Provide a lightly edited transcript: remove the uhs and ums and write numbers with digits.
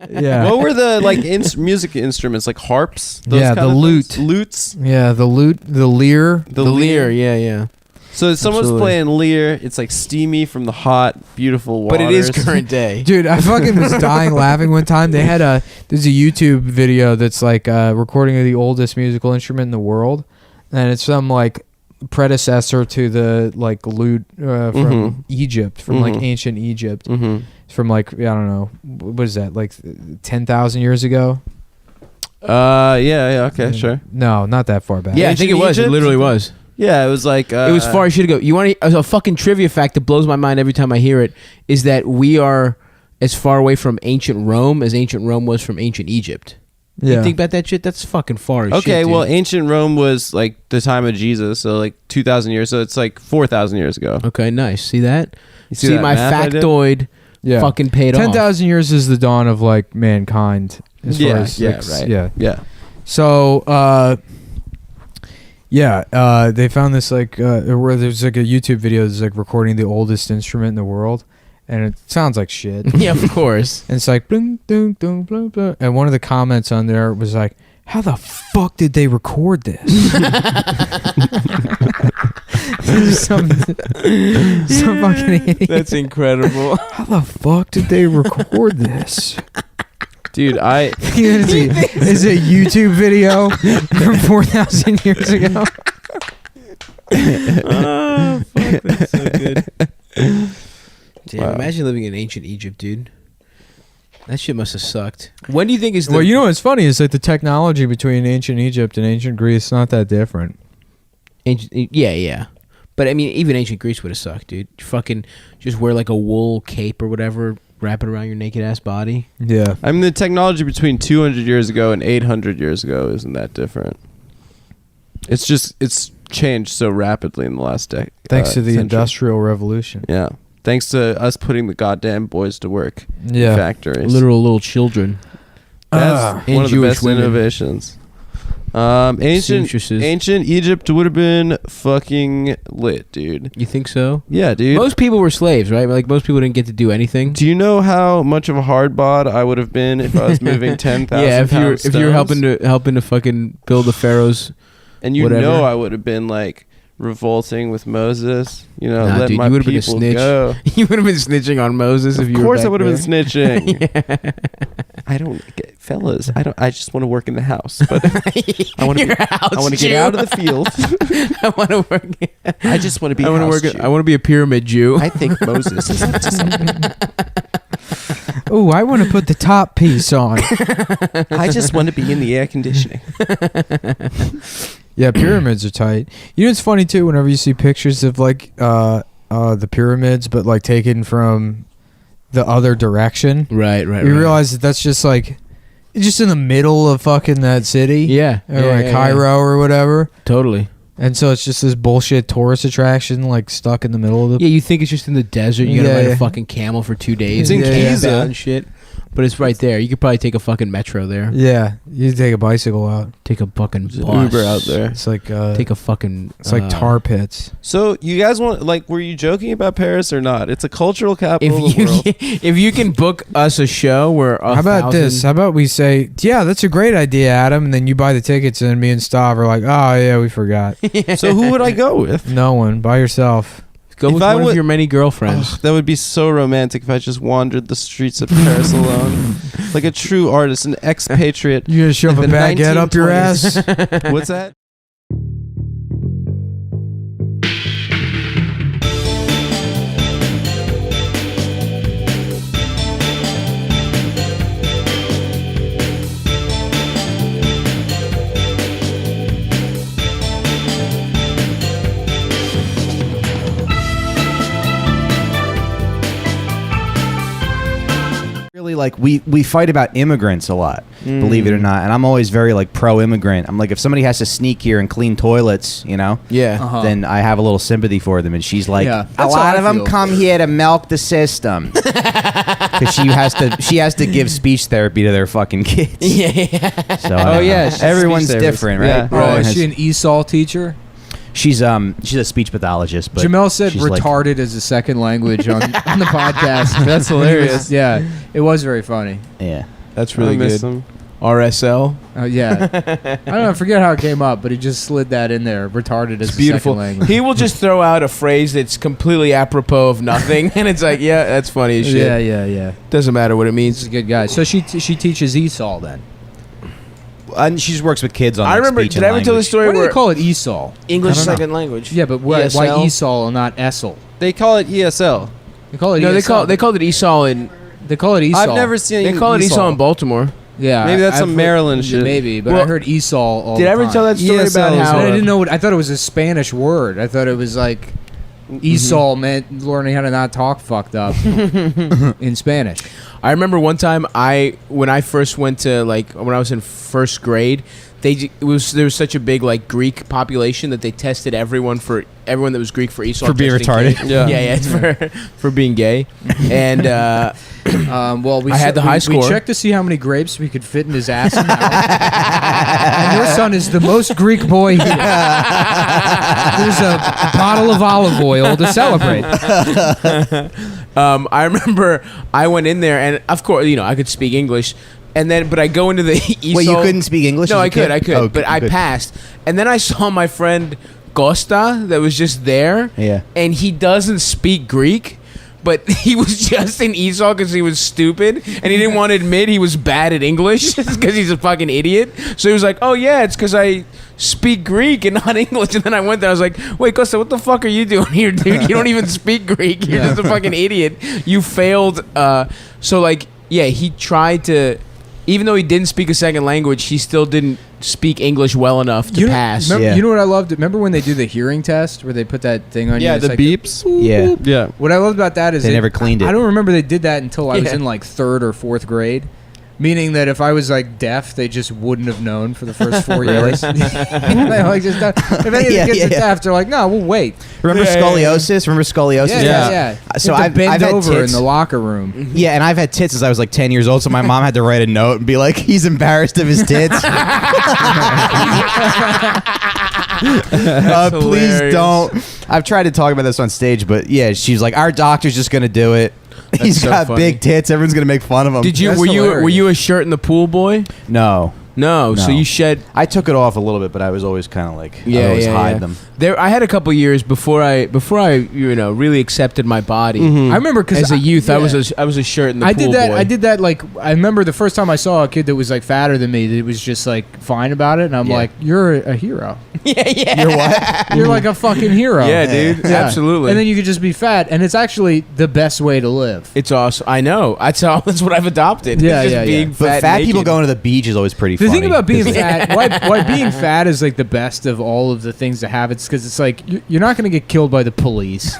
Yeah. What were the like music instruments? Like harps? Those Yeah, kind the of lute. things? Lutes? Yeah, the lute, the lyre. The lyre, yeah. So someone's Absolutely. playing lyre. It's like steamy from the hot, beautiful waters. But it is current day. Dude, I fucking was dying laughing one time. They had there's a YouTube video that's like a recording of the oldest musical instrument in the world, and it's some like predecessor to the like lute from Egypt, from like ancient Egypt. It's from like, I don't know, what is that, like 10,000 years ago? Yeah, okay, sure. No, not that far back. Yeah, I think it was. Egypt? It literally was. Yeah, it was like... It was far. You should go. You want a fucking trivia fact that blows my mind every time I hear it is that we are as far away from ancient Rome as ancient Rome was from ancient Egypt. Yeah. You think about that shit? That's fucking far as shit, Okay, dude. well, ancient Rome was like the time of Jesus, so like 2,000 years, so it's like 4,000 years ago. Okay, nice. See that? You see that my math I did? factoid fucking paid off. 10,000 years is the dawn of like mankind. As far as, like, right. Yeah. So, they found this like where there's like a YouTube video that's like recording the oldest instrument in the world, and it sounds like shit. Yeah, of course. And it's like bling, ding, ding, blah, blah. And one of the comments on there was like, "How the fuck did they record this?" some fucking idiot. That's incredible. How the fuck did they record this? Dude, Is it a YouTube video from 4,000 years ago? Oh, fuck, that's so good. Damn, Wow. imagine living in ancient Egypt, dude. That shit must have sucked. When do you think is the... Well, you know what's funny is like the technology between ancient Egypt and ancient Greece not that different. Yeah. But I mean, even ancient Greece would have sucked, dude. You fucking just wear like a wool cape or whatever, wrap it around your naked ass body. Yeah. I mean, the technology between 200 years ago and 800 years ago isn't that different. It's changed so rapidly in the last decade. Thanks to the century. Industrial Revolution. Yeah. Thanks to us putting the goddamn boys to work Yeah. in factories. Literal little children. That's And one of the Jewish best women. innovations. Seamstresses. Ancient Egypt would have been fucking lit, dude. You think so? Yeah, dude. Most people were slaves, right? Like most people didn't get to do anything. Do you know how much of a hard bod I would have been if I was moving 10,000 Yeah, if you're stones? helping to fucking build the pharaohs. And you whatever. know I would have been like revolting with Moses. You know, Nah, let dude, my you would have people been a snitch. go. You would have been snitching on Moses if you were Of course back I would have been there. snitching. I don't get, fellas. I just want to work in the house, but I want to You're a house I want to Jew. get out of the field. I want to work. I just want to be. I want to work. Jew. I want to be a pyramid Jew. I think Moses is up to something. Oh, I want to put the top piece on. I just want to be in the air conditioning. Yeah, pyramids are tight. You know, it's funny too. Whenever you see pictures of like the pyramids, but like taken from the other direction, right. you realize that that's just like just in the middle of fucking that city. Yeah. Or like Cairo or whatever. Totally. And so it's just this bullshit tourist attraction, like stuck in the middle of the. Yeah, you think it's just in the desert. You gotta Yeah, ride yeah. a fucking camel for 2 days. It's in and camp Giza. out and shit. But it's right there. You could probably take a fucking metro there. Yeah, you take a bicycle out. Take a fucking There's an bus. Uber out there. It's like Take a fucking. it's like tar pits. So you guys want were you joking about Paris or not? It's a cultural capital of the world. If you can book us a show where How about this? How about we say, yeah, that's a great idea, Adam, and then you buy the tickets, and me and Stav are like, oh yeah, we forgot. So who would I go with? No one, by yourself. Go If with I one of would- your many girlfriends. That would be so romantic if I just wandered the streets of Paris alone, like a true artist, an expatriate. You gonna shove a In the baguette up your 1920s. ass? What's that? Really, like we fight about immigrants a lot, believe it or not, and I'm always very like pro-immigrant. I'm like, if somebody has to sneak here and clean toilets, you know, Yeah. then I have a little sympathy for them. And she's like, Yeah, a that's lot how of I them feel. come here to milk the system because she has to give speech therapy to their fucking kids. Yeah. So I don't yeah, know. she's everyone's speech therapist. different, right? Yeah. Oh, Everyone is has- she an ESOL teacher? she's a speech pathologist. But Jamel said she's like- retarded as a second language on the podcast. That's hilarious. Yeah, it was very funny. yeah. That's really I miss good. him. RSL. Yeah. I don't know. I forget how it came up, but he just slid that in there. Retarded as It's a beautiful. second language. He will just throw out a phrase that's completely apropos of nothing, and it's like, yeah, that's funny as shit. Yeah. Doesn't matter what it He's means. a good guy. So she teaches ESOL then. And she just works with kids on. I like, remember. speech Did and I ever tell the language. story Why do where they call it ESOL? English I don't know. second language? Yeah, but why ESL? ESOL and not ESOL? They call it ESL. They call it No, ESL. they called it ESOL in. They call it ESOL. I've never seen. They call it ESOL in Baltimore. Yeah, Maybe that's I've some heard- Maryland shit. Maybe, but Well, I heard ESOL all Did the I ever time. tell that story ESL about is how? I didn't know. I thought it was a Spanish word. I thought it was like ESOL meant learning how to not talk fucked up in Spanish. I remember one time when I first went to when I was in first grade, there was such a big Greek population that they tested everyone that was Greek for ESOL For being just in retarded. case. Yeah. yeah, it's for being gay, and Well, I had the high We score. checked to see how many grapes we could fit in his ass and mouth. And your son is the most Greek boy here. Here's a bottle of olive oil to celebrate. I remember I went in there, and of course, I could speak English. But I go into the ESOL. Wait, you couldn't speak English? No, as a I could, kid? but Okay, I good. passed. And then I saw my friend Costa that was just there. Yeah. And he doesn't speak Greek, but he was just in ESOL because he was stupid, and he didn't want to admit he was bad at English because he's a fucking idiot. So he was like, "Oh yeah, it's because I speak Greek and not English." And then I went there. I was like, "Wait, Costa, what the fuck are you doing here, dude? You don't even speak Greek. You're just a fucking idiot. You failed." Yeah, he tried to. Even though he didn't speak a second language, he still didn't speak English well enough to pass. Remember, Yeah. You know what I loved? Remember when they do the hearing test where they put that thing on you? Yeah, It's the like beeps. Yeah. Yeah. What I loved about that is They never cleaned it. I don't remember they did that until I was Yeah. in like 3rd or 4th grade. Meaning that if I was deaf, they just wouldn't have known for the first 4 years. If any of the kids are deaf, they're like, no, we'll wait. Remember scoliosis? Remember scoliosis? Yeah. So You have to I've bend had over tits. in the locker room. Yeah, and I've had tits since I was 10 years old, so my mom had to write a note and be like, he's embarrassed of his tits. Please hilarious. don't. I've tried to talk about this on stage, but yeah, she's like, our doctor's just going to do it. He's so got funny. big tits. Everyone's going to make fun of him. Did you? That's Were hilarious. you a shirt in the pool boy? No. No. So No. you shed. I took it off a little bit, but I was always kind of I always hide them. There, I had a couple years before I really accepted my body. I remember because As a youth, I was a shirt in the I pool did that. boy. I did that. I remember the first time I saw a kid that was fatter than me. That was just fine about it, and I'm Yeah. like, "You're a hero. You're what? You're like a fucking hero." Yeah, dude. Yeah. Absolutely. And then you could just be fat, and it's actually the best way to live. It's awesome. I know. That's what I've adopted. Yeah, It's just yeah, being yeah. But fat people naked. going to the beach is always pretty The funny. thing about being 'cause- fat, why being fat is the best of all of the things to have. It's because it's you're not going to get killed by the police.